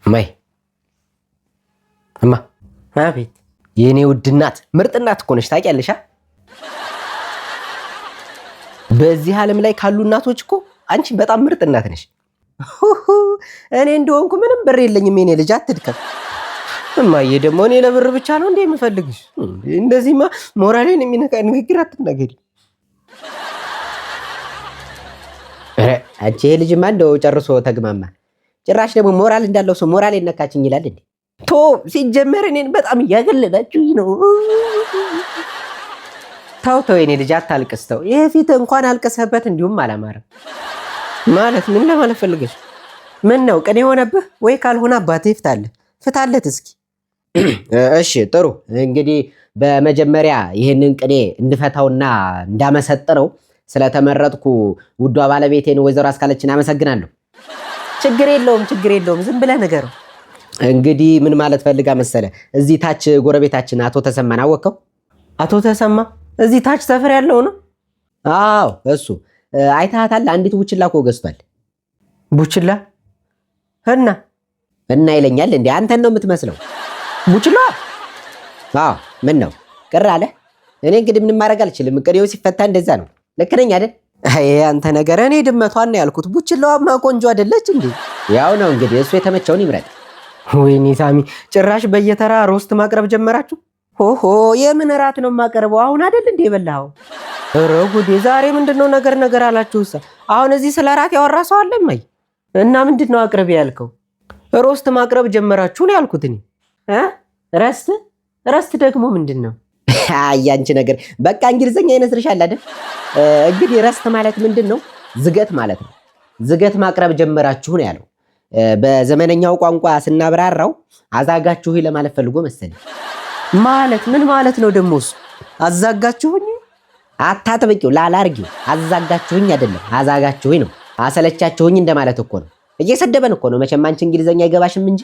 ማይ እማ አቤት የኔ ውድ እናት ምርጥ እናት እኮ ነሽ ታውቂያለሽ። በዚህ ዓለም ላይ ካሉ እናቶች እኮ አንቺ በጣም ምርጥ እናት ነሽ። እኔ እንደሆንኩ ምንም ብር የለኝም የኔ ልጅ አትድከም። እማዬ ደግሞ እኔ ለብር ብቻ ነው እንዴ የምፈልግሽ? እንደዚህማ ሞራሌን የሚነካ ንግግር አትናገሪ። አንቺ ይሄ ልጅማ እንደው ጨርሶ ተግማማ። ጭራሽ ደግሞ ሞራል እንዳለው ሰው ሞራል የነካችኝ ይላል እንዴ? ቶ ሲጀመር እኔን በጣም እያገለላችሁኝ ነው። ተው የኔ ልጅ አታልቅስ። ተው ይሄ ፊት እንኳን አልቅሰህበት እንዲሁም አላማረም። ማለት ምን ለማለት ፈልገሽ? ምን ነው ቅኔ የሆነብህ ወይ? ካልሆነ አባትህ ይፍታልህ። ፍታለት እስኪ። እሺ ጥሩ። እንግዲህ በመጀመሪያ ይህንን ቅኔ እንድፈታውና እንዳመሰጥረው ስለተመረጥኩ ውዷ ባለቤቴን ወይዘሮ አስካለችን አመሰግናለሁ። ችግር የለውም ዝም ብለህ ንገረው። እንግዲህ ምን ማለት ፈልጋ መሰለ፣ እዚህ ታች ጎረቤታችን አቶ ተሰማን አወቀው? አቶ ተሰማ እዚህ ታች ሰፈር ያለው ነው? አዎ እሱ። አይታታል? አንዲት ቡችላ እኮ ገዝቷል። ቡችላ እና ይለኛል እንዴ? አንተን ነው የምትመስለው ቡችላ። አዎ ምን ነው ቅር አለ? እኔ እንግዲህ ምንም ማድረግ አልችልም። ቅኔው ሲፈታ እንደዛ ነው። ልክ ነኝ አይደል? አይ አንተ ነገር፣ እኔ ድመቷን ነው ያልኩት። ቡችላዋማ ቆንጆ አይደለች እንዴ? ያው ነው እንግዲህ፣ እሱ የተመቸውን ይምረጥ። ወይኔ ሳሚ፣ ጭራሽ በየተራ ሮስት ማቅረብ ጀመራችሁ? ሆሆ የምን እራት ነው የማቀርበው? አሁን አይደል እንዴ የበላኸው? ኧረ ጉዴ! ዛሬ ምንድነው ነገር አላችሁሳ? አሁን እዚህ ስለ እራት ያወራ ሰው አለ? ማይ እና ምንድነው አቅርብ ያልከው? ሮስት ማቅረብ ጀመራችሁ ነው ያልኩት እኔ። ረስት ደግሞ ምንድነው? ያንቺ ነገር በቃ እንግሊዘኛ ይነስርሻል አይደል? እንግዲህ ረስት ማለት ምንድነው? ዝገት ማለት ነው። ዝገት ማቅረብ ጀመራችሁ ነው ያለው። በዘመነኛው ቋንቋ ስናብራራው አዛጋችሁ ለማለት ፈልጎ መሰለኝ። ማለት ምን ማለት ነው ደግሞ እሱ? አዛጋችሁኝ? አታጥብቂው፣ ላላርጊው። አዛጋችሁኝ አይደለም አዛጋችሁኝ ነው። አሰለቻችሁኝ እንደማለት እኮ ነው። እየሰደበን እኮ ነው። መቼም አንቺ እንግሊዘኛ አይገባሽም እንጂ።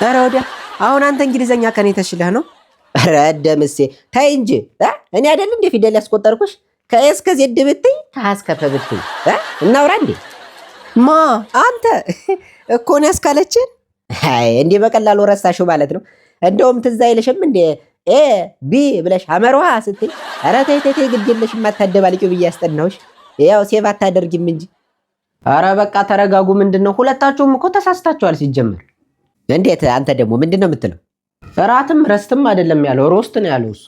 ኧረ ወዲያ፣ አሁን አንተ እንግሊዘኛ ከኔ ተሽለህ ነው? ኧረ ደምሴ ተይ እንጂ። እኔ አይደል እንደ ፊደል ያስቆጠርኩሽ? ከኤ እስከ ዜድ ብትይ ከሀ እስከ ፐ ብትይ እናውራ እንዴ? ማ አንተ እኮ ነው ያስካለችን። አይ እንዴ በቀላሉ ረሳሽው ማለት ነው። እንደውም ትዝ አይልሽም እንዴ ኤ ቢ ብለሽ አመርዋ ስትይ፣ ኧረ ተይ ግድ የለሽም አታደባልቂው ብዬ ያስጠናሁሽ። ያው ሴቭ አታደርጊም እንጂ። ኧረ በቃ ተረጋጉ። ምንድነው? ሁለታችሁም እኮ ተሳስታችኋል ሲጀመር። እንዴት? አንተ ደግሞ ምንድነው የምትለው? እራትም ረስትም አይደለም ያለው፣ ሮስት ነው ያለው እሱ።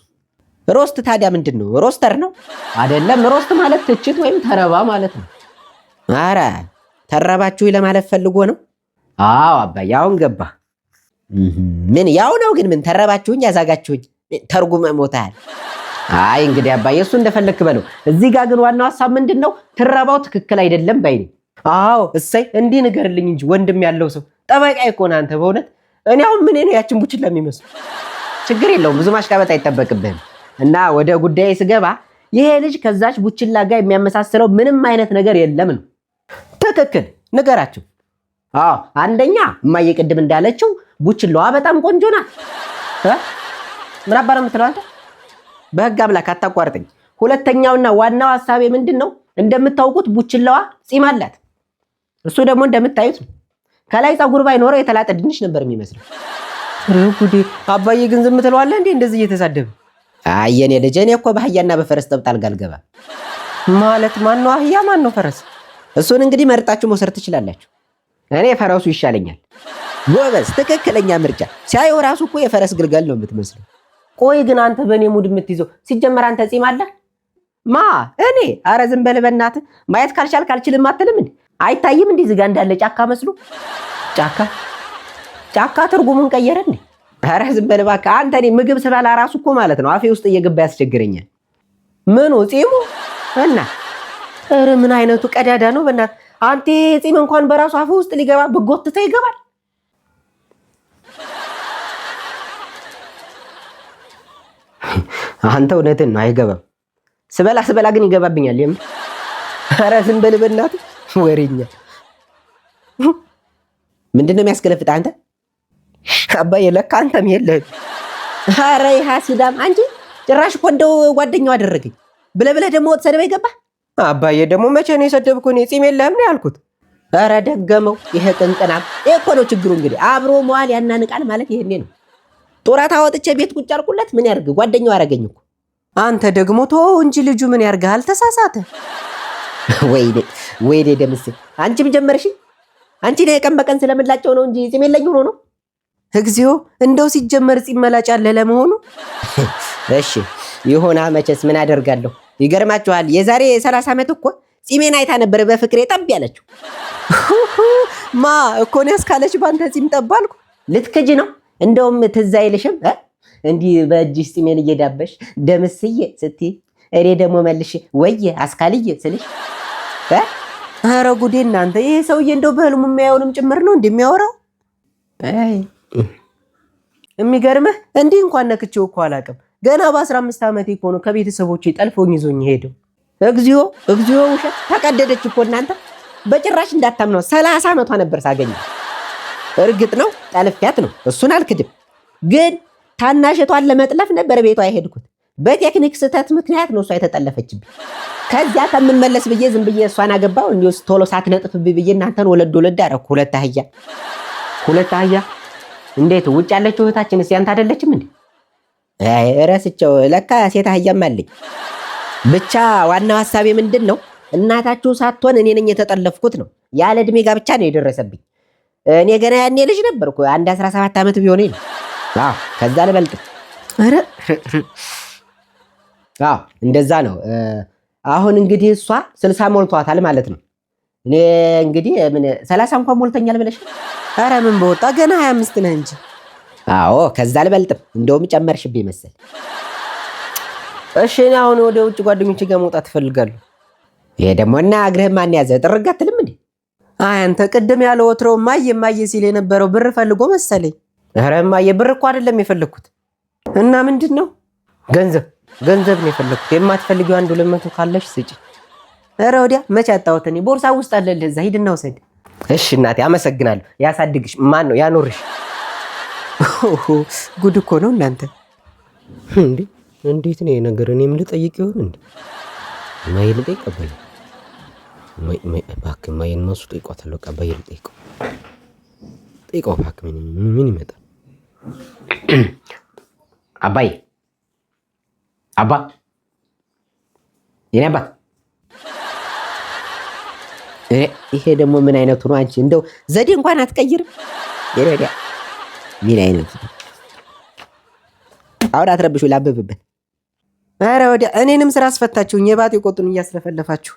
ሮስት ታዲያ ምንድነው? ሮስተር ነው አይደለም? ሮስት ማለት ትችት ወይም ተረባ ማለት ነው። ኧረ ተረባችሁ ለማለት ፈልጎ ነው። አዎ አባዬ አሁን ገባ። ምን ያው ነው ግን ምን ተረባችሁኝ፣ ያዛጋችሁኝ ተርጉመ ሞታል። አይ እንግዲህ አባዬ እሱ እንደፈለክ በለው። እዚህ ጋር ግን ዋናው ሐሳብ ምንድነው? ትረባው ትክክል አይደለም ባይኔ። አዎ እሰይ እንዲህ ንገርልኝ እንጂ ወንድም ያለው ሰው ጠበቃ ይኮና አንተ በእውነት። እኔ አሁን ምን ነው ያችን ቡችላ የሚመስል። ችግር የለውም ብዙ ማሽቃበጥ አይጠበቅብህም። እና ወደ ጉዳይ ስገባ ይሄ ልጅ ከዛች ቡችላ ጋር የሚያመሳስለው ምንም አይነት ነገር የለም ነው። ትክክል ንገራችሁ። አዎ አንደኛ እማዬ ቅድም እንዳለችው ቡችላዋ በጣም ቆንጆ ናት። ምን አባራ የምትለው አንተ? በህግ አምላክ አታቋርጠኝ። ሁለተኛውና ዋናው ሐሳቤ ምንድነው? እንደምታውቁት ቡችላዋ ፂም አላት። እሱ ደግሞ እንደምታዩት ነው። ከላይ ፀጉር ባይኖረው የተላጠ ድንች ነበር የሚመስለው። ጉዴ! አባዬ ግን ዝም ትለዋለህ እንዴ እንደዚህ እየተሳደበ? አይ የኔ ልጅ፣ እኔ እኮ በአህያና በፈረስ ጠብጣ አልጋልገባ ማለት። ማን ነው አህያ ማን ነው ፈረስ? እሱን እንግዲህ መርጣችሁ መውሰድ ትችላላችሁ። እኔ ፈረሱ ይሻለኛል። ጎበዝ፣ ትክክለኛ ምርጫ። ሲያየው ራሱ እኮ የፈረስ ግልገል ነው የምትመስለው። ቆይ ግን አንተ በእኔ ሙድ የምትይዘው ሲጀመር አንተ ፂም አለ? ማ እኔ? አረ ዝም በል በእናትህ። ማየት ካልቻልክ አልችልም አትልም እንዴ? አይታይም እንዴ እዚህ ጋር እንዳለ ጫካ መስሎ? ጫካ ትርጉሙን ቀየረ እንዴ? አረ ዝም በል እባክህ አንተ። እኔ ምግብ ስበላ ራሱ እኮ ማለት ነው አፌ ውስጥ እየገባ ያስቸግረኛል። ምኑ ፂሙ? እና ኧረ ምን አይነቱ ቀዳዳ ነው በእናትህ አንተ። ፂም እንኳን በራሱ አፍ ውስጥ ሊገባ ብጎትተው ይገባል። አንተ እውነትን ነው አይገባም። ስበላ ግን ይገባብኛል የምር። ኧረ ዝም በል በእናትህ ወሬኛ። ምንድነው የሚያስገለፍጥህ አንተ? አባዬ ለካ አንተም የለህም። ኧረ ይሃ ሲዳም አንቺ ጭራሽ እኮ እንደው ጓደኛው አደረገኝ ብለህ ደግሞ ተሰደበ ይገባ። አባዬ ደግሞ መቼ ነው የሰደብኩህ? እኔ ጺም የለህም ነው ያልኩት። ኧረ ደገመው። ይሄ ቅንቅናም ይሄ እኮ ነው ችግሩ። እንግዲህ አብሮ መዋል ያናንቃል ማለት ይሄኔ ነው። ጡረታ ወጥቼ ቤት ቁጭ አልኩለት። ምን ያርግ? ጓደኛው አረገኝ እኮ። አንተ ደግሞ ተወው እንጂ ልጁ ምን ያርግሃል? ተሳሳተ። ወይኔ ደምሴ፣ አንቺም ጀመርሽ። አንቺ ነው የቀን በቀን ስለምላቸው ነው እንጂ ጺም የለኝ ሆኖ ነው። እግዚኦ፣ እንደው ሲጀመር ጺም መላጭ አለ ለመሆኑ? እሺ ይሆና፣ መቼስ ምን አደርጋለሁ። ይገርማችኋል፣ የዛሬ 30 ዓመት እኮ ጺሜን አይታ ነበር በፍቅሬ ጠብ ያለችው። ማ እኮ ነው ያስካለች ባንተ ጺም ጠብ አልኩ። ልትክጂ ነው? እንደውም ትዝ አይልሽም እንዲህ በእጅሽ ጺሜን እየዳበሽ ደምስዬ ስትይ እኔ ደግሞ መልሽ ወየ አስካልዬ ስልሽ ኧረ ጉዴ እናንተ! ይሄ ሰውዬ እንደው በህልሙ የሚያየውንም ጭምር ነው እንደሚያወራው። የሚገርምህ እንዲህ እንኳን ነክቼው እኮ አላውቅም። ገና በ15 ዓመቴ እኮ ነው ከቤተሰቦቼ ጠልፎኝ ይዞኝ ሄደው። እግዚኦ እግዚኦ! ውሸት ተቀደደች እኮ እናንተ። በጭራሽ እንዳታምነው 30 ዓመቷ ነበር ሳገኘ። እርግጥ ነው ጠልፊያት ነው፣ እሱን አልክድም። ግን ታናሽቷን ለመጥለፍ ነበር ቤቷ የሄድኩት። በቴክኒክ ስህተት ምክንያት ነው እሷ የተጠለፈችብኝ። ከዚያ ከምመለስ ብዬ ዝም ብዬ እሷን አገባው። እንዲሁ ቶሎ ሳትነጥፍብኝ ብዬ እናንተን ወለድ አደረኩ። ሁለት አህያ። እንዴት ውጭ ያለችው እህታችን ያንተ አይደለችም እንዴ? ረስቸው። ለካ ሴት አህያም አለኝ። ብቻ ዋናው ሀሳቤ ምንድን ነው? እናታችሁ ሳትሆን እኔ ነኝ የተጠለፍኩት ነው። ያለ ዕድሜ ጋብቻ ነው የደረሰብኝ። እኔ ገና ያኔ ልጅ ነበርኩ። አንድ 17 ዓመት ቢሆነኝ ነው። ከዛ ልበልጥ። እንደዛ ነው። አሁን እንግዲህ እሷ 60 ሞልቷታል ማለት ነው። እኔ እንግዲህ ምን 30 እንኳን ሞልተኛል ብለሽ? ኧረ ምን በወጣ ገና 25 ነህ እንጂ። አዎ ከዛ አልበልጥም። እንደውም ጨመርሽብኝ መሰል። እሺ እኔ አሁን ወደ ውጭ ጓደኞቼ ጋር መውጣት እፈልጋለሁ። ይሄ ደግሞ እና እግርህ ማን ያዘ? ጥርግ አትልም እንዴ? አይ አንተ ቅድም ያለ ወትሮ ማየ ሲል የነበረው ብር ፈልጎ መሰለኝ። ኧረ ማየ ብር እኮ አይደለም የፈለግኩት። እና ምንድን ነው? ገንዘብ ነው የፈለግኩት። የማትፈልጊው 200 ካለሽ ስጪ። ኧረ ወዲያ መቼ አጣሁት እኔ። ቦርሳ ውስጥ አለልህ፣ እዛ ሂድና ውሰድ። እሺ እናቴ አመሰግናለሁ። ያሳድግሽ። ማን ነው ያኖርሽ? ጉድ እኮ ነው እናንተ። እንዴት ነው ነገር? እኔም ልጠይቅ ይሆን እንዴ? ማይ ልጠይቅ? አባዬ እባክህ ማየን ማሱ ጠይቋታለሁ። አባዬ ልጠይቀው እባክህ። ምን ይመጣል? አባዬ የኔ አባት። ይሄ ደግሞ ምን አይነቱ ነው? አንቺ እንደው ዘዴ እንኳን አትቀይርም? የረዲያ ምን አይነቱ? አሁን አትረብሹ፣ ላብብበት። ኧረ ወዲያ እኔንም ስራ አስፈታችሁኝ። የባጤ ቆጡን እያስለፈለፋችሁ